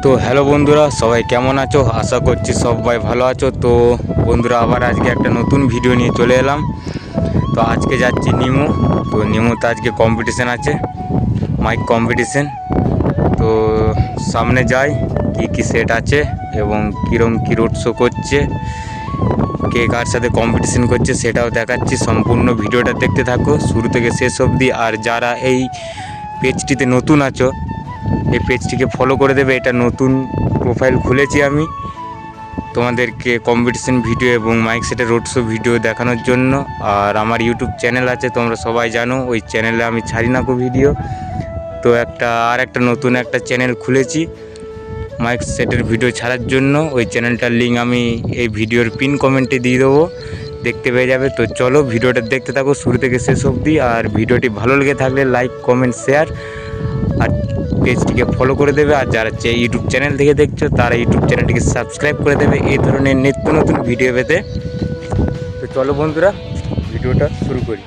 তো হ্যালো বন্ধুরা, সবাই কেমন আছো? আশা করছি সবাই ভালো আছো। তো বন্ধুরা, আবার আজকে একটা নতুন ভিডিও নিয়ে চলে এলাম। তো আজকে যাচ্ছি নিমো। তো নিমোতে আজকে কম্পিটিশান আছে, মাইক কম্পিটিশান। তো সামনে যাই, কি সেট আছে এবং কীরকম কী রোড শো করছে, কে কার সাথে কম্পিটিশান করছে সেটাও দেখাচ্ছি। সম্পূর্ণ ভিডিওটা দেখতে থাকো শুরু থেকে শেষ অবধি। আর যারা এই পেজটিতে নতুন আছো, এই পেজটিকে ফলো করে দেবে। এটা নতুন প্রোফাইল খুলেছি আমি তোমাদেরকে কম্পিটিশন ভিডিও এবং মাইক সেটের রোড শো ভিডিও দেখানোর জন্য। আর আমার ইউটিউব চ্যানেল আছে, তোমরা সবাই জানো, ওই চ্যানেলে আমি ছাড়ি না কো ভিডিও। তো একটা নতুন একটা চ্যানেল খুলেছি মাইক সেটের ভিডিও ছাড়ার জন্য। ওই চ্যানেলটার লিঙ্ক আমি এই ভিডিওর পিন কমেন্টে দিয়ে দেবো, দেখতে পেয়ে যাবে। তো চলো ভিডিওটা দেখতে থাকো শুরু থেকে শেষ অবধি। আর ভিডিওটি ভালো লেগে থাকলে লাইক, কমেন্ট, শেয়ার আর পেজটিকে ফলো করে দেবে। আর যারা ইউটিউব চ্যানেল থেকে দেখছো তারা ইউটিউব চ্যানেলটিকে সাবস্ক্রাইব করে দেবে এই ধরনের নিত্য নতুন ভিডিও পেতে। তো চলো বন্ধুরা, ভিডিওটা শুরু করি।